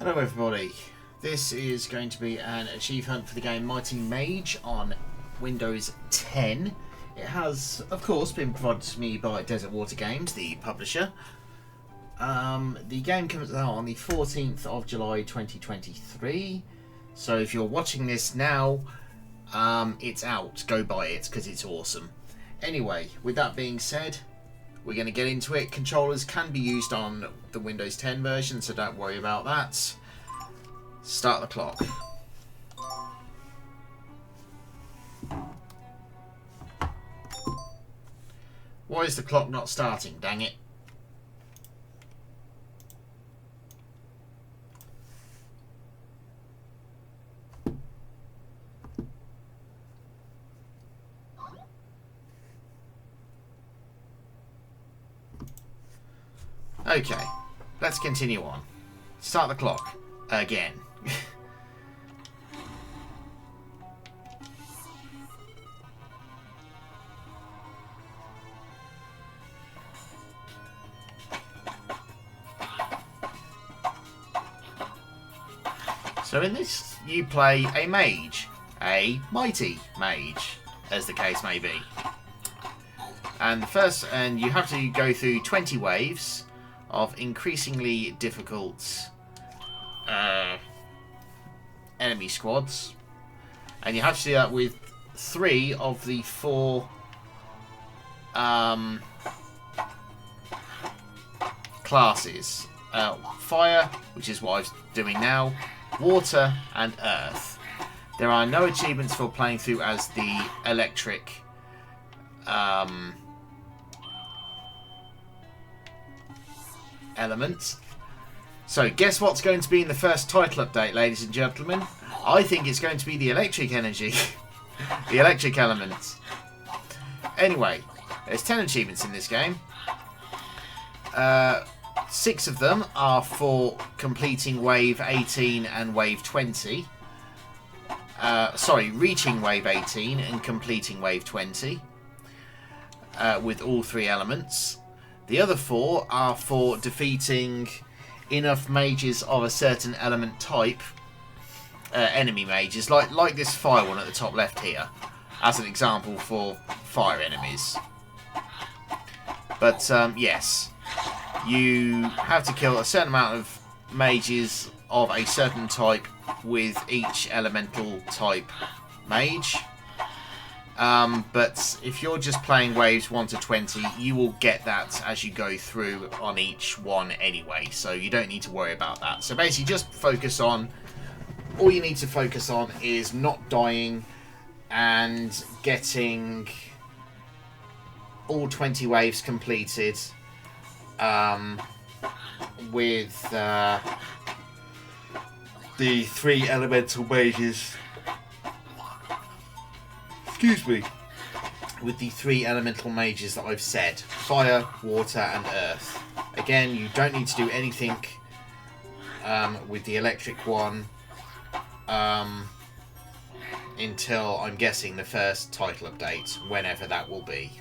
Hello everybody, this is going to be an achieve hunt for the game Mighty Mage on Windows 10. It has, of course, been provided to me by Desert Water Games, the publisher. The game comes out on the 14th of July 2023, so if you're watching this now, it's out. Go buy it because it's awesome. Anyway, with that being said, we're going to get into it. Controllers can be used on the Windows 10 version, so don't worry about that. Start the clock. Why is the clock not starting? Dang it. Okay, let's continue on. Start the clock again. So in this, you play a mage, a mighty mage, as the case may be. And you have to go through 20 waves of increasingly difficult enemy squads, and you have to do that with 3 of the 4 classes: fire, which is what I'm doing now, water, and earth. There are no achievements for playing through as the electric element. So guess what's going to be in the first title update, ladies and gentlemen? I think it's going to be the electric energy. The electric element. Anyway, there's 10 achievements in this game. 6 of them are for completing wave 18 and wave 20. Sorry, reaching wave 18 and completing wave 20 with all 3 elements. The other 4 are for defeating enough mages of a certain element type, enemy mages, like this fire one at the top left here, as an example for fire enemies. But yes, you have to kill a certain amount of mages of a certain type with each elemental type mage. But if you're just playing waves 1 to 20, you will get that as you go through on each one anyway, so you don't need to worry about that. So basically just focus on, all you need to focus on is not dying and getting all 20 waves completed with the 3 elemental mages. Excuse me. With the 3 elemental mages that I've said: fire, water, and earth. Again, you don't need to do anything with the electric one until, I'm guessing, the first title update, whenever that will be.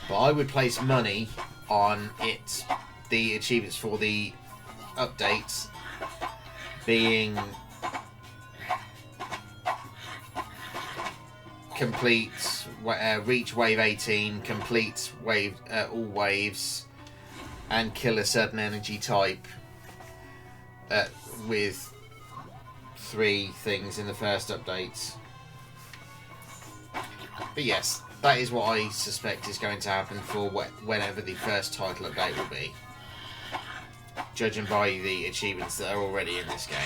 But I would place money on it, the achievements for the updates being complete, reach wave 18, complete wave all waves, and kill a certain energy type with 3 things in the first updates. But yes, that is what I suspect is going to happen for whenever the first title update will be, judging by the achievements that are already in this game.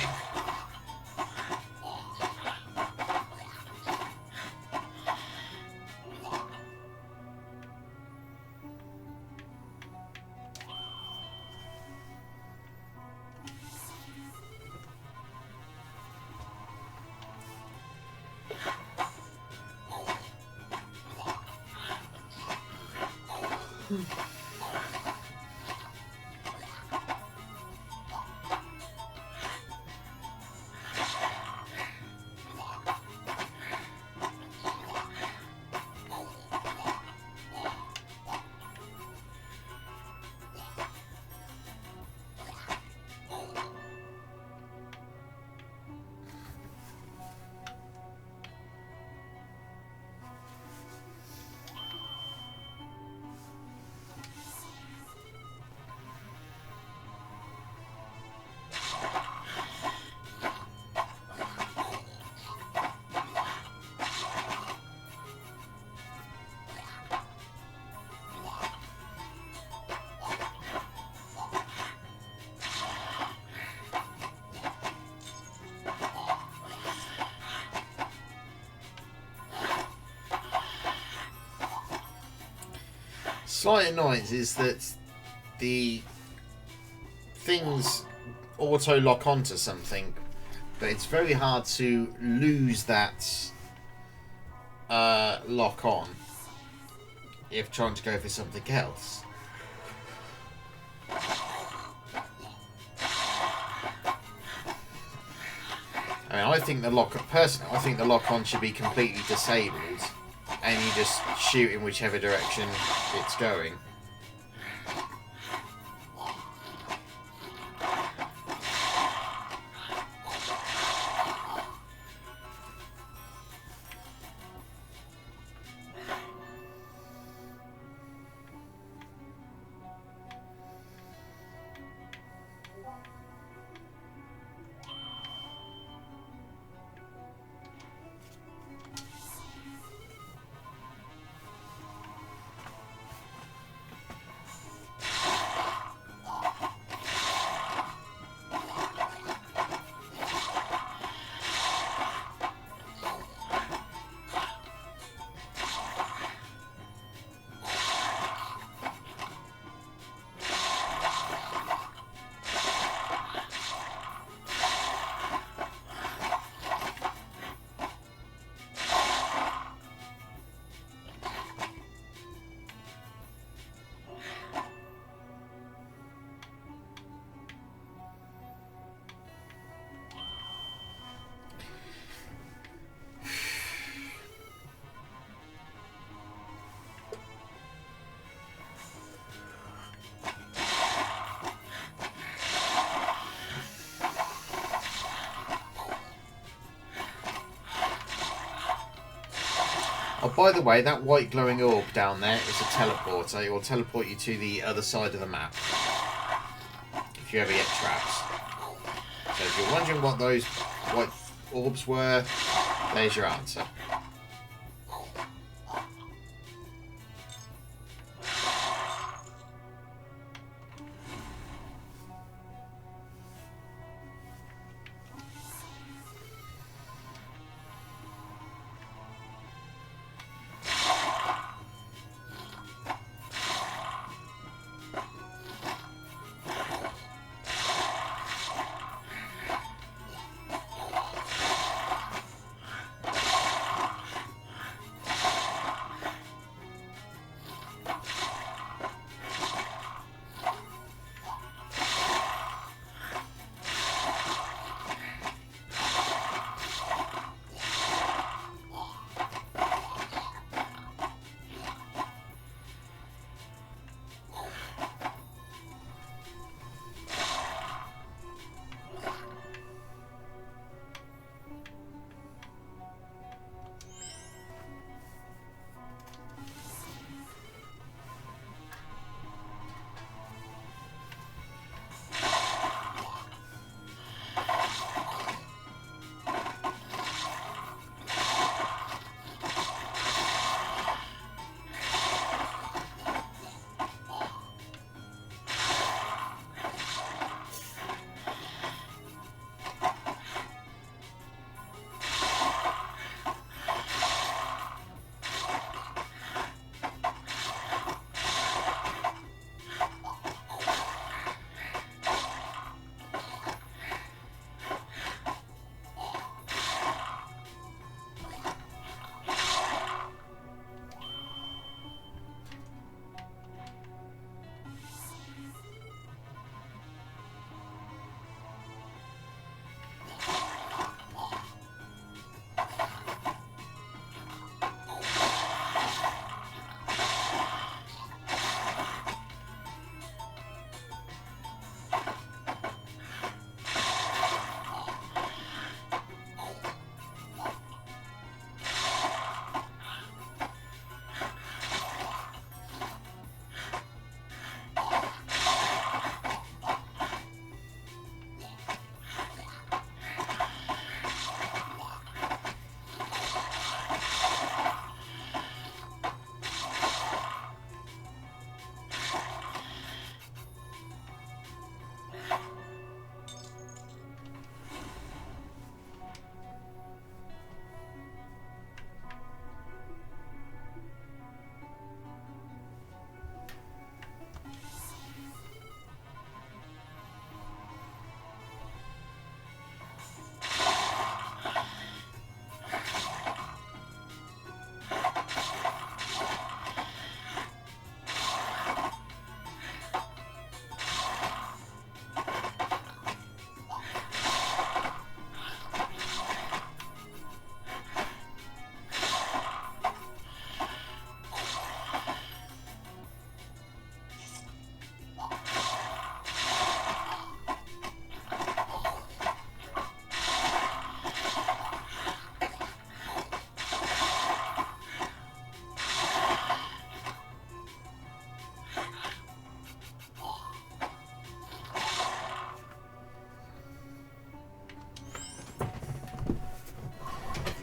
slight annoyance is that the things auto lock onto something, but it's very hard to lose that lock on if trying to go for something else. I mean, I think the lock on should be completely disabled, and you just shoot in whichever direction it's going. Oh, by the way, that white glowing orb down there is a teleporter. It will teleport you to the other side of the map if you ever get traps. So if you're wondering what those white orbs were, there's your answer.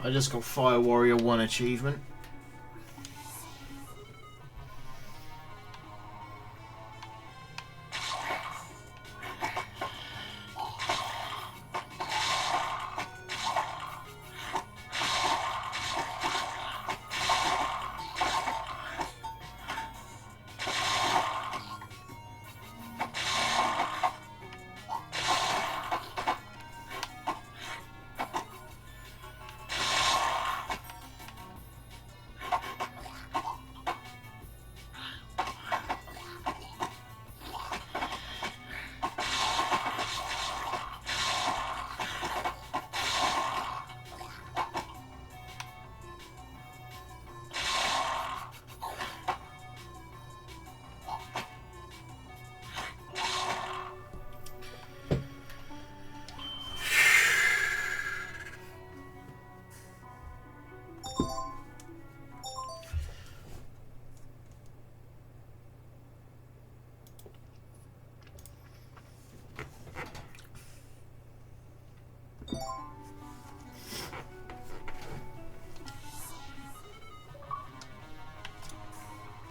I just got Fire Warrior 1 achievement.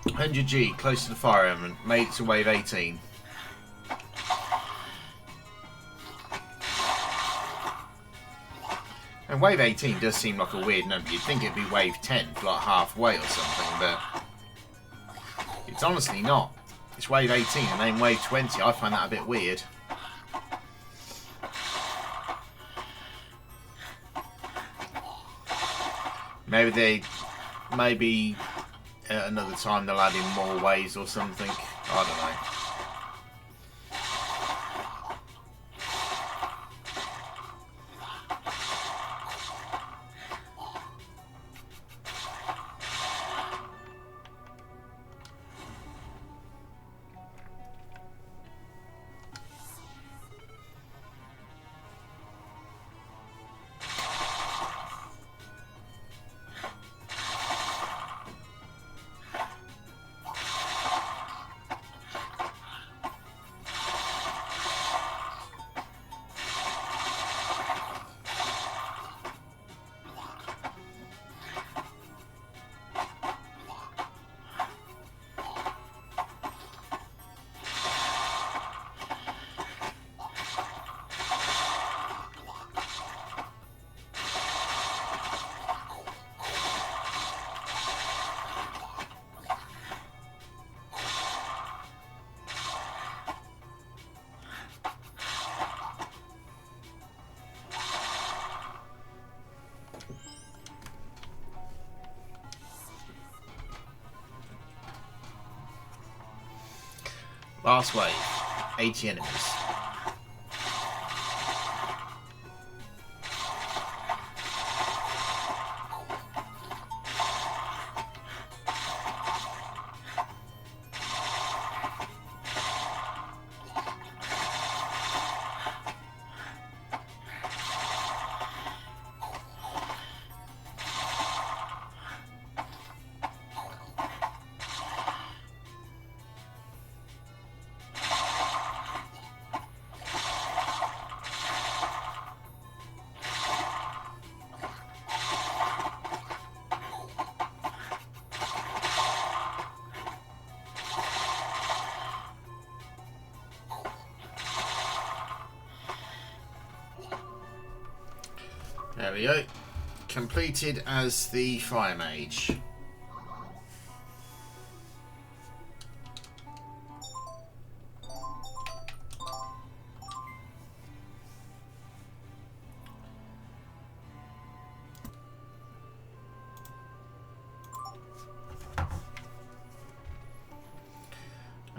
$100G, close to the fire element, made it to wave 18. And wave 18 does seem like a weird number. You'd think it'd be wave 10, like halfway or something, but it's honestly not. It's wave 18 and then wave 20. I find that a bit weird. Maybe at another time they'll add in more waves or something. I don't know. Last wave, 80 enemies. There we go. Completed as the Fire Mage.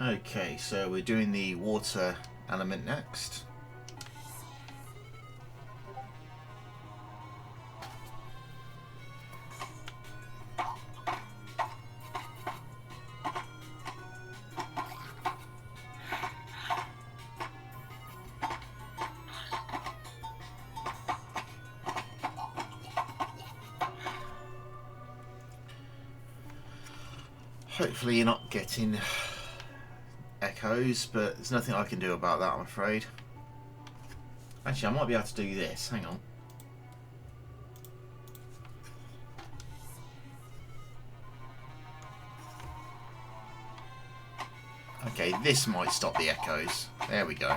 Okay, so we're doing the water element next. Hopefully you're not getting echoes, but there's nothing I can do about that, I'm afraid. Actually, I might be able to do this. Hang on. Okay, this might stop the echoes. There we go.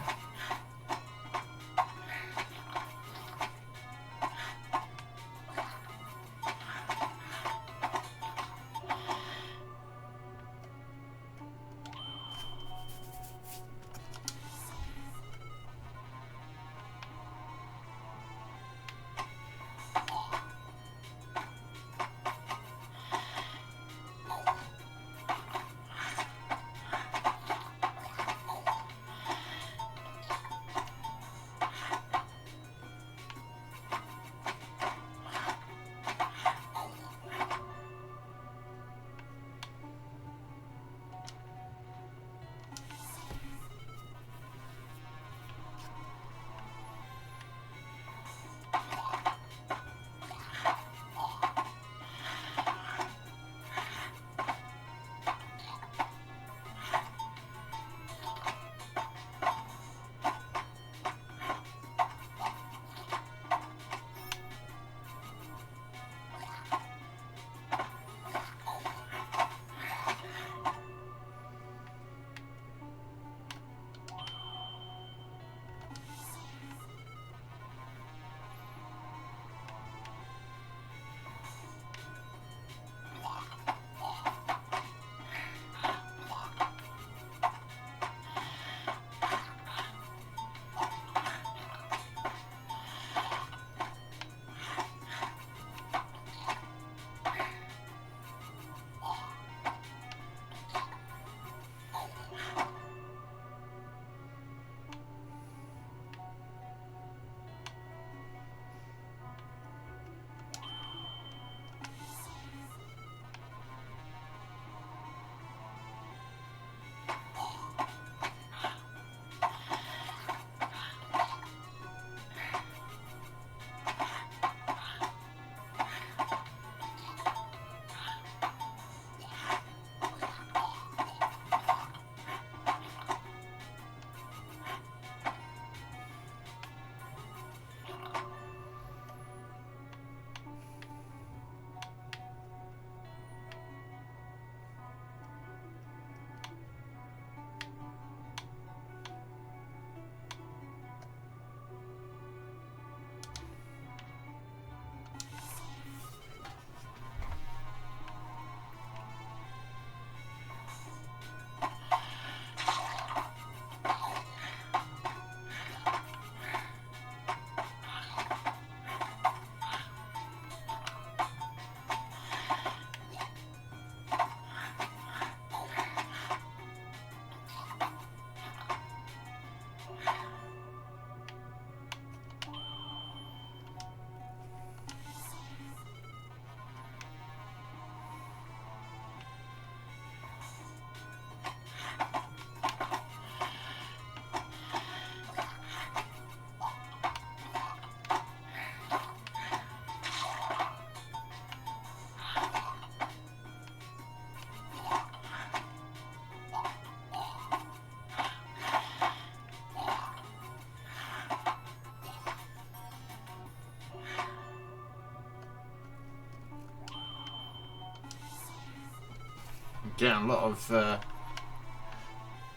Getting a lot of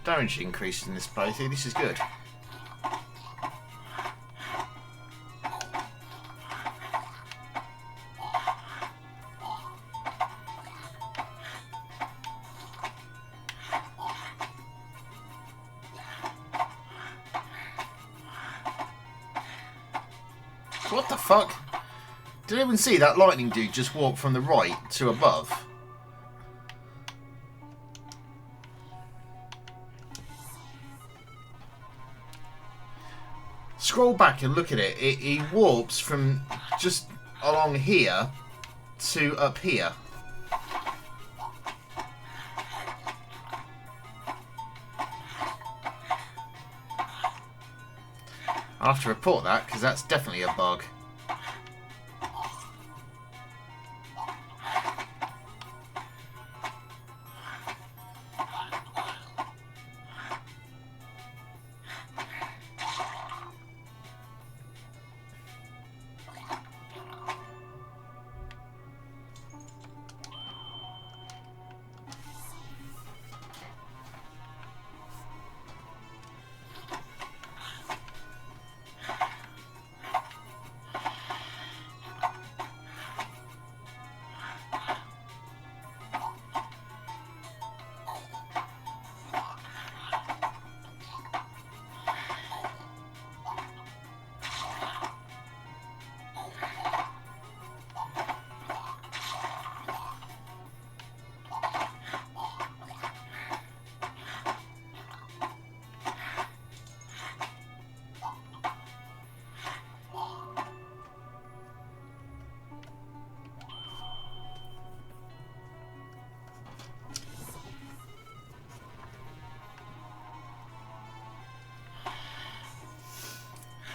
damage increases in this playthrough. This is good. What the fuck? Did anyone see that lightning dude just walk from the right to above? Scroll back and look at it. He warps from just along here to up here. I'll have to report that because that's definitely a bug.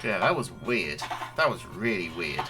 Yeah, that was weird. That was really weird.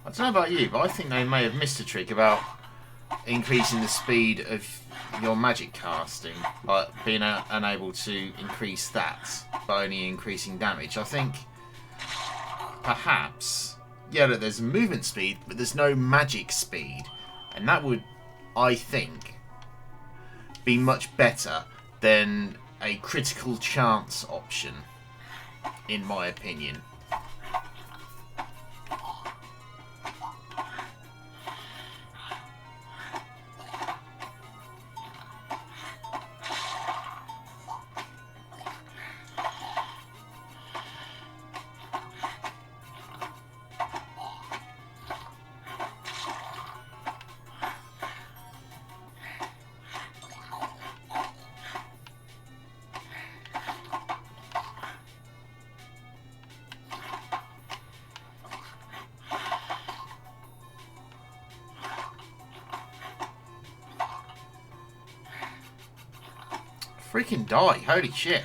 I don't know about you, but I think they may have missed a trick about increasing the speed of your magic casting, like being unable to increase that, but only increasing damage. I think perhaps, yeah, look, there's movement speed, but there's no magic speed, and that would, I think, be much better than a critical chance option, in my opinion. Freaking die, holy shit.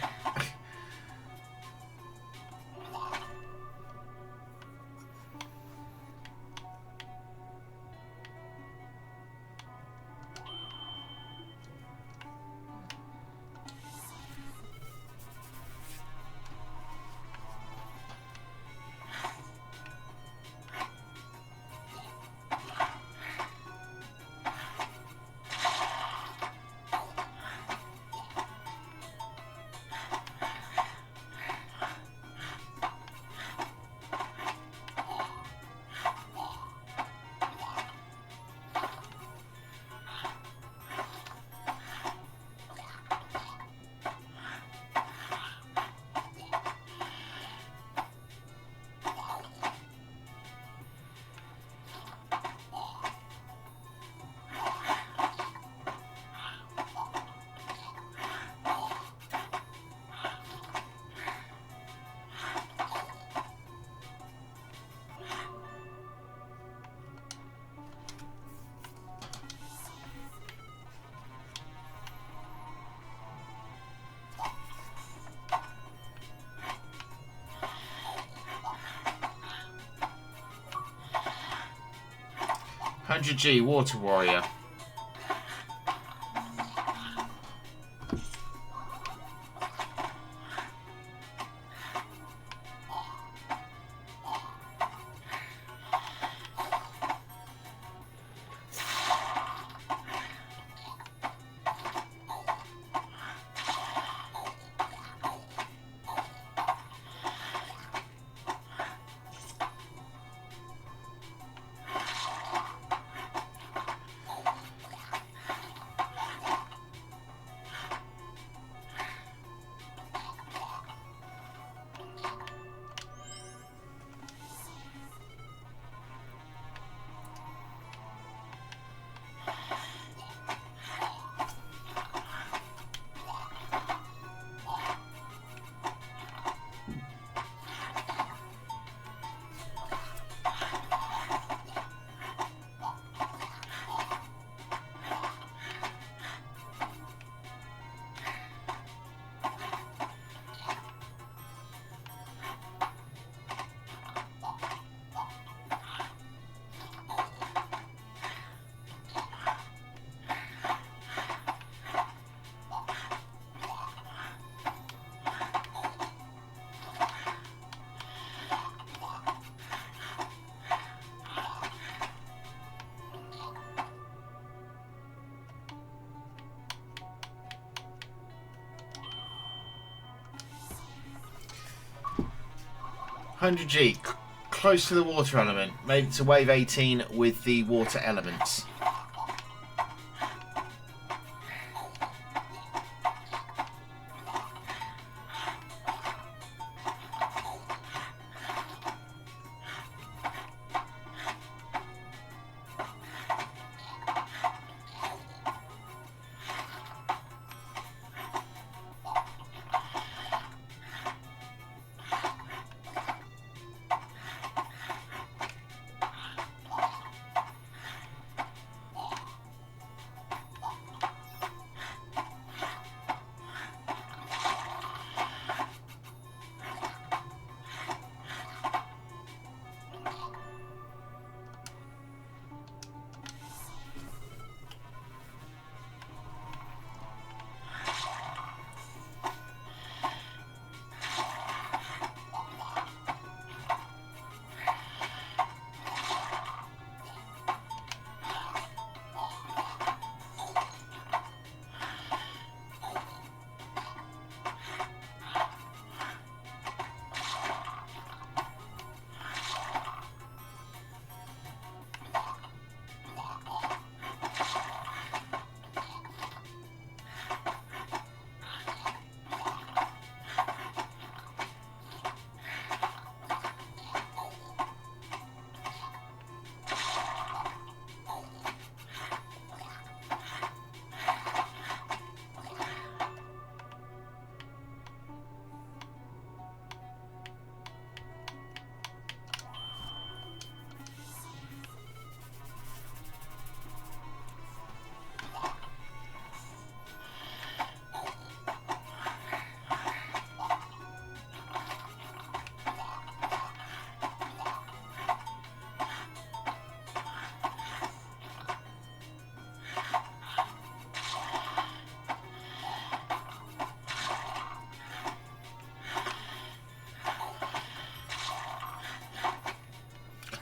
100G Water Warrior. 100G, close to the water element. Made it to wave 18 with the water elements.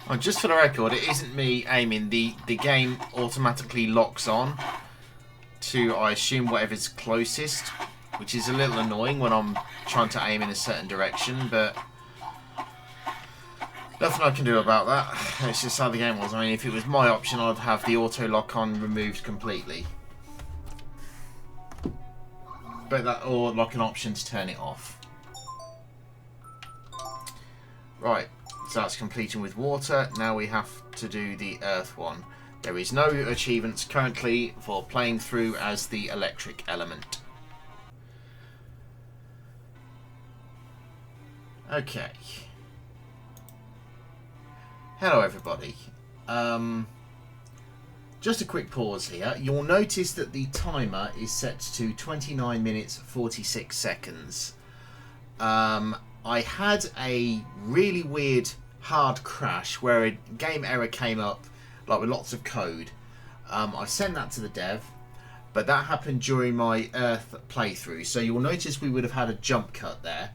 Oh, just for the record, it isn't me aiming. The game automatically locks on to, I assume, whatever's closest, which is a little annoying when I'm trying to aim in a certain direction, but nothing I can do about that. It's just how the game was. I mean, if it was my option, I'd have the auto lock on removed completely. But that, or like an option to turn it off. Right, so that's completing with water. Now we have to do the earth one. There is no achievements currently for playing through as the electric element. Okay. Hello everybody. Just a quick pause here. You'll notice that the timer is set to 29 minutes 46 seconds. I had a really weird hard crash where a game error came up, like with lots of code. I sent that to the dev, but that happened during my Earth playthrough, so you'll notice we would have had a jump cut there.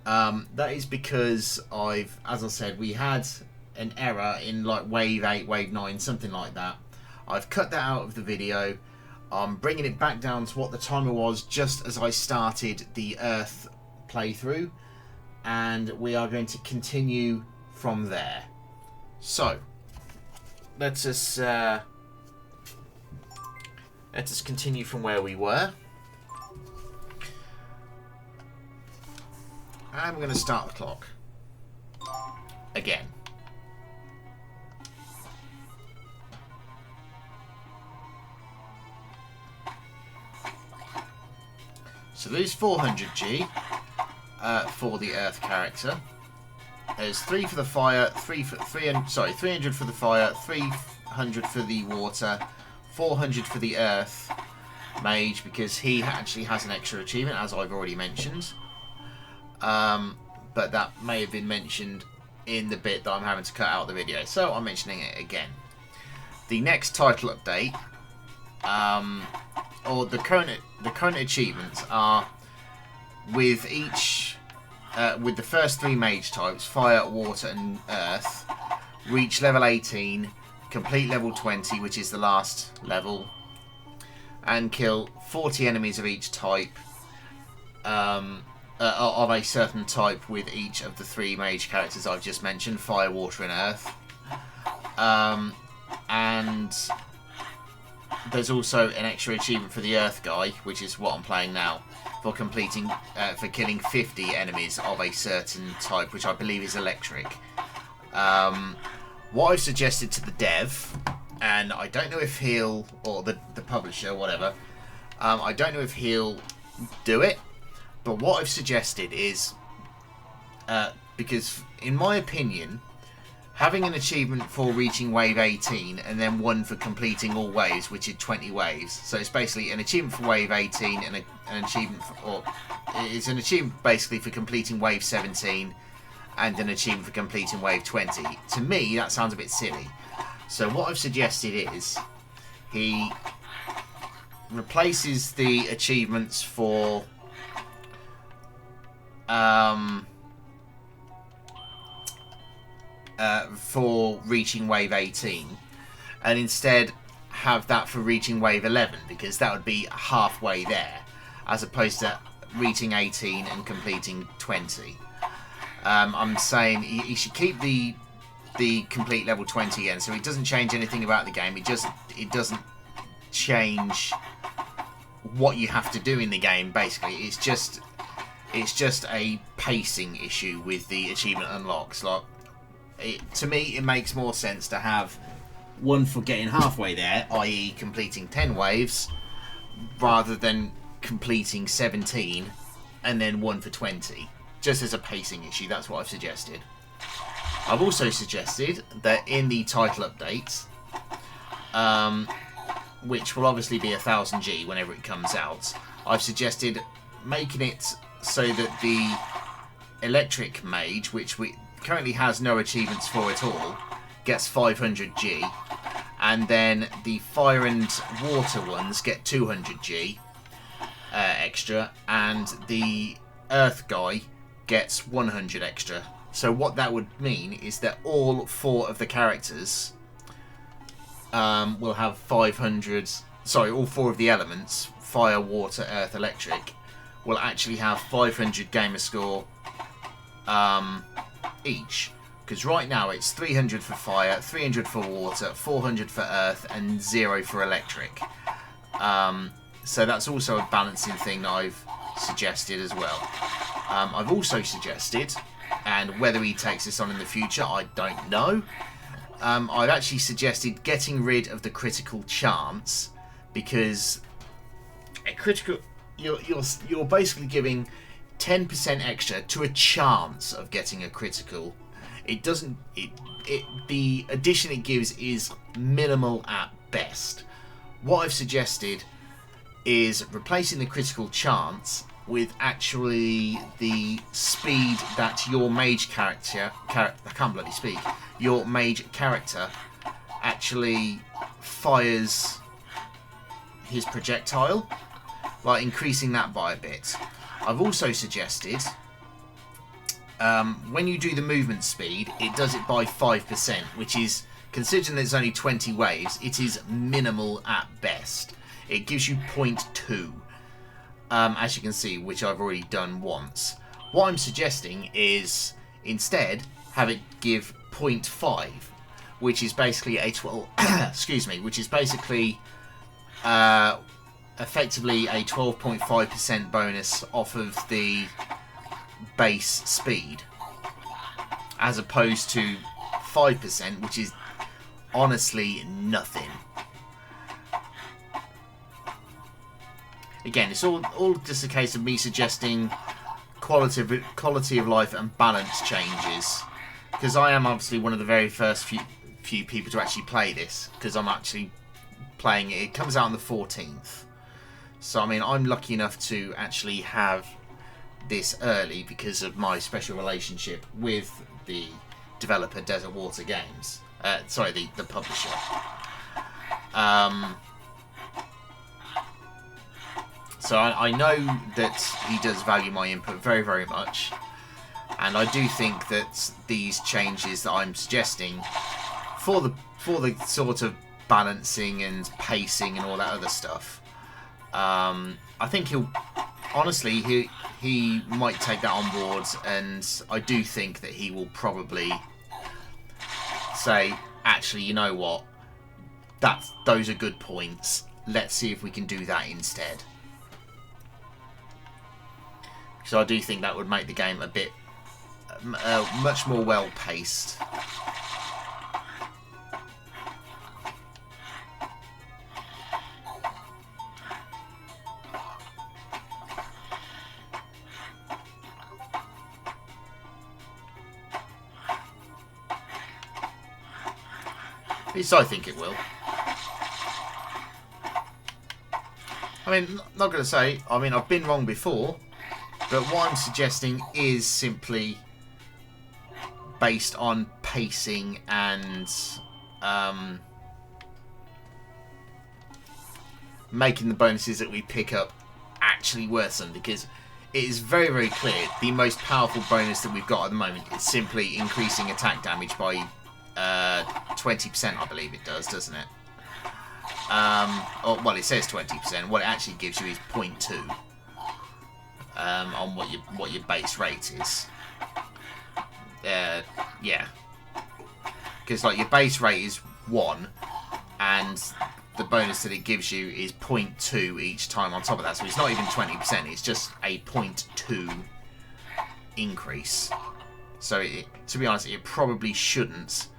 That is because as I said, we had an error in like wave 8, wave 9, something like that. I've cut that out of the video. I'm bringing it back down to what the timer was just as I started the Earth playthrough, and we are going to continue from there. So let us continue from where we were, and we're going to start the clock again. So there's 400G for the Earth character. There's 3 for the fire, 300 for the fire, 300 for the water, 400 for the Earth Mage, because he actually has an extra achievement, as I've already mentioned. But that may have been mentioned in the bit that I'm having to cut out of the video, so I'm mentioning it again. The next title update, or the current achievements are with each, with the first 3 mage types, fire, water and earth, reach level 18, complete level 20, which is the last level, and kill 40 enemies of each type of a certain type with each of the 3 mage characters I've just mentioned: fire, water, and earth. And there's also an extra achievement for the earth guy, which is what I'm playing now, for completing for killing 50 enemies of a certain type, which I believe is electric. What I've suggested to the dev, and I don't know if he'll, or the publisher, whatever, I don't know if he'll do it, but what I've suggested is, because in my opinion, having an achievement for reaching wave 18 and then one for completing all waves, which is 20 waves. So it's basically an achievement for wave 18 and an achievement for, or it's an achievement basically for completing wave 17 and an achievement for completing wave 20. To me, that sounds a bit silly. So what I've suggested is he replaces the achievements for reaching wave 18, and instead have that for reaching wave 11, because that would be halfway there, as opposed to reaching 18 and completing 20. I'm saying he should keep the complete level 20 again, so it doesn't change anything about the game. It doesn't change what you have to do in the game. Basically, it's just a pacing issue with the achievement unlocks. Like, to me, it makes more sense to have one for getting halfway there, i.e. completing 10 waves, rather than completing 17 and then one for 20. Just as a pacing issue, that's what I've suggested. I've also suggested that in the title update, which will obviously be 1000G whenever it comes out, I've suggested making it so that the electric mage, which currently has no achievements for at all, gets 500G, and then the fire and water ones get 200G extra, and the earth guy gets 100 extra. So what that would mean is that all 4 of the characters will have 500. Sorry, all 4 of the elements, fire, water, earth, electric, will actually have 500 gamer score each. Because right now it's 300 for fire, 300 for water, 400 for earth, and 0 for electric. So that's also a balancing thing that I've suggested as well. I've also suggested, and whether he takes this on in the future, I don't know, I've actually suggested getting rid of the critical chance, because a critical, you're basically giving 10% extra to a chance of getting a critical. It doesn't. The addition it gives is minimal at best. What I've suggested is replacing the critical chance with actually the speed that your mage character, I can't bloody speak, your mage character actually fires his projectile, like increasing that by a bit. I've also suggested when you do the movement speed, it does it by 5%, which is, considering there's only 20 waves, it is minimal at best. It gives you 0.2, as you can see, which I've already done once. What I'm suggesting is instead have it give 0.5, which is basically a 12. Excuse me, which is basically effectively a 12.5% bonus off of the base speed, as opposed to 5%, which is honestly nothing. Again, it's all just a case of me suggesting quality of life and balance changes, because I am obviously one of the very first few people to actually play this, because I'm actually playing it. It comes out on the 14th, so I mean I'm lucky enough to actually have this early because of my special relationship with the developer Desert Water Games. Sorry, the publisher. So I know that he does value my input very, very much, and I do think that these changes that I'm suggesting for the sort of balancing and pacing and all that other stuff, I think he might take that on board, and I do think that he will probably say, actually, you know what, those are good points, let's see if we can do that instead. So I do think that would make the game a bit much more well paced. At least I think it will. I mean, not going to say, I mean, I've been wrong before, but what I'm suggesting is simply based on pacing and making the bonuses that we pick up actually worth some, because it is very, very clear the most powerful bonus that we've got at the moment is simply increasing attack damage by 20%, I believe it does, doesn't it? Well, it says 20%. What it actually gives you is 0.2 on what your base rate is. Yeah, because like your base rate is 1, and the bonus that it gives you is 0.2 each time on top of that. So it's not even 20%. It's just a 0.2 increase. So to be honest, it probably shouldn't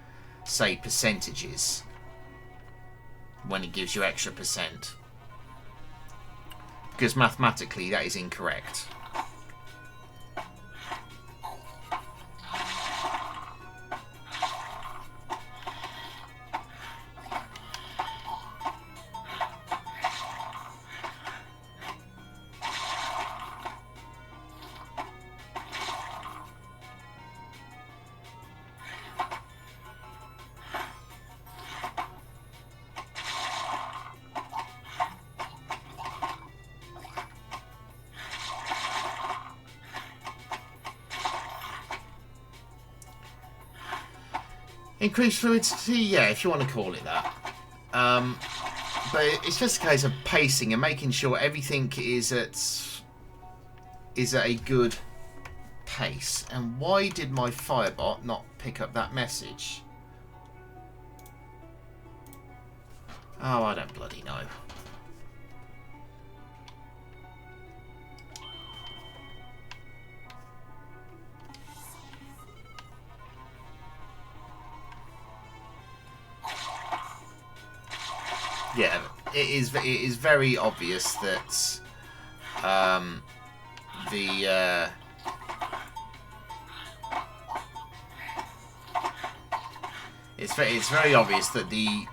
say percentages when it gives you extra percent, because mathematically that is incorrect. Increased fluidity, yeah, if you want to call it that. But it's just a case of pacing and making sure everything is at a good pace. And why did my Firebot not pick up that message? Oh, I don't bloody know. Yeah, it is very obvious that it's very obvious that the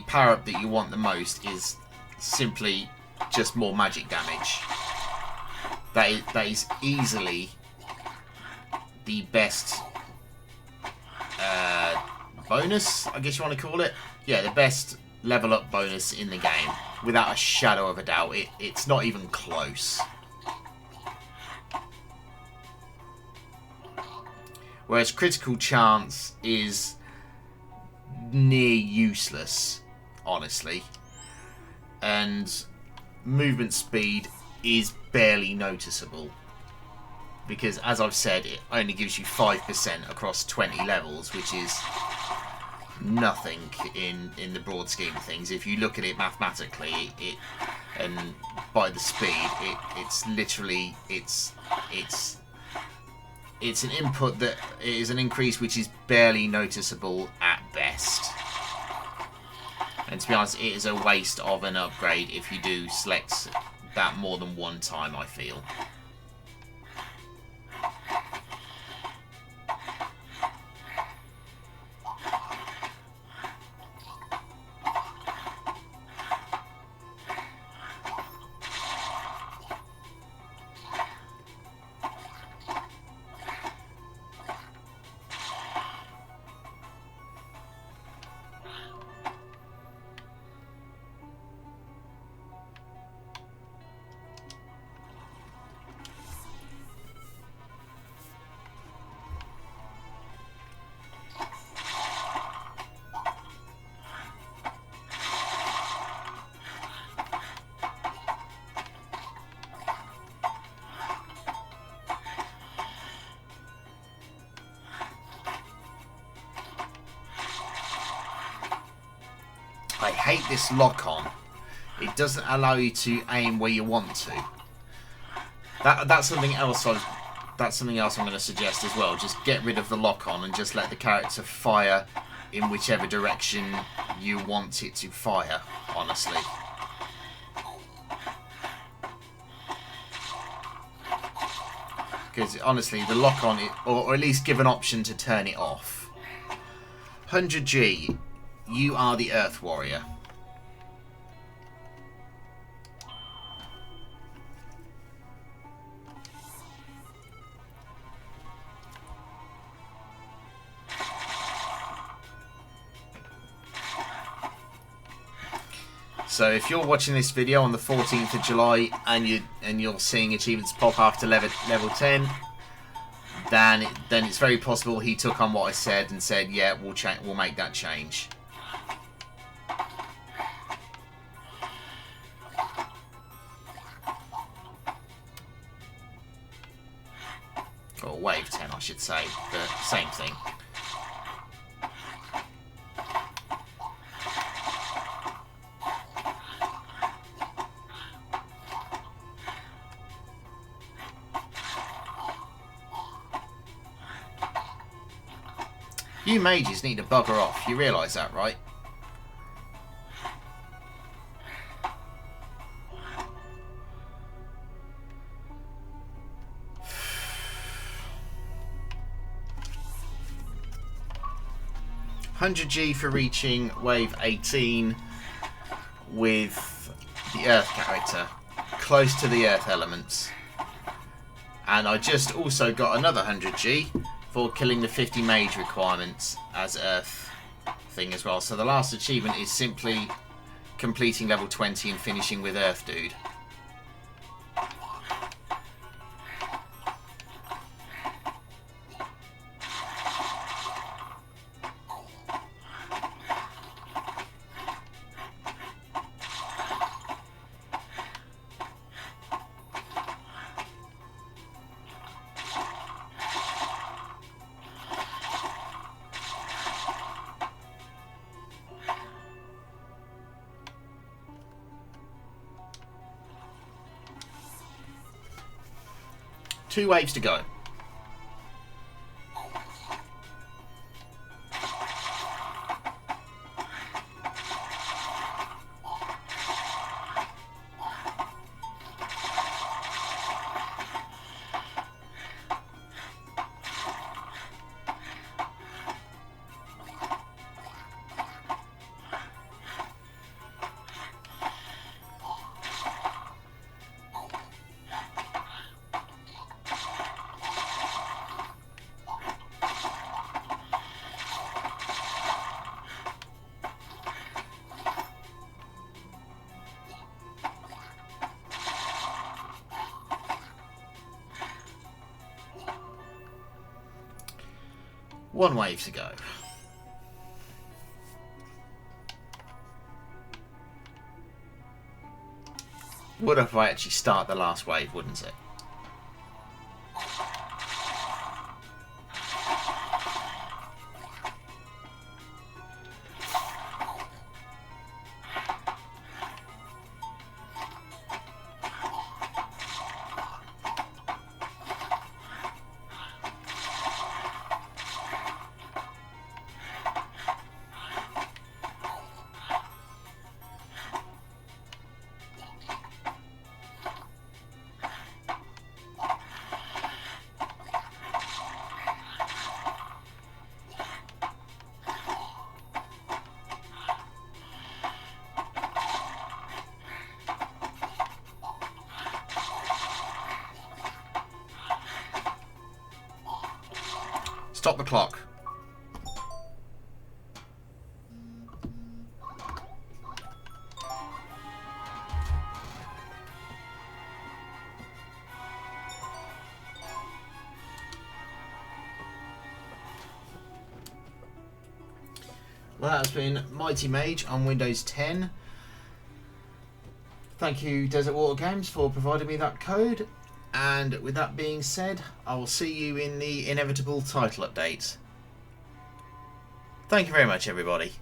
power up that you want the most is simply just more magic damage. That is easily the best bonus, I guess you want to call it. Yeah, the best level up bonus in the game, without a shadow of a doubt. It's not even close. Whereas critical chance is near useless, honestly, and movement speed is barely noticeable, because as I've said, it only gives you 5% across 20 levels, which is nothing in the broad scheme of things. If you look at it mathematically, and by the speed, it's literally it's an input that is an increase which is barely noticeable at best. And to be honest, it is a waste of an upgrade if you do select that more than one time, I feel. I hate this lock-on. It doesn't allow you to aim where you want to. That's something else. That's something else I'm going to suggest as well. Just get rid of the lock-on and just let the character fire in whichever direction you want it to fire. Honestly. Because honestly, the lock-on, or at least give an option to turn it off. 100G, you are the Earth Warrior. So if you're watching this video on the 14th of July and you're seeing achievements pop after level 10, then it's very possible he took on what I said and said, yeah, we'll make that change. Or wave 10, I should say, but same thing. You mages need to bugger off. You realise that, right? $100G for reaching wave 18 with the Earth character, close to the Earth elements. And I just also got another 100G for killing the 50 Mage requirements as Earth thing as well. So the last achievement is simply completing level 20 and finishing with Earth Dude. Two waves to go. One wave to go. Would if I actually start the last wave, wouldn't it? Stop the clock. Well, that's been Mighty Mage on Windows 10. Thank you, Desert Water Games, for providing me that code. And with that being said, I will see you in the inevitable title update. Thank you very much, everybody.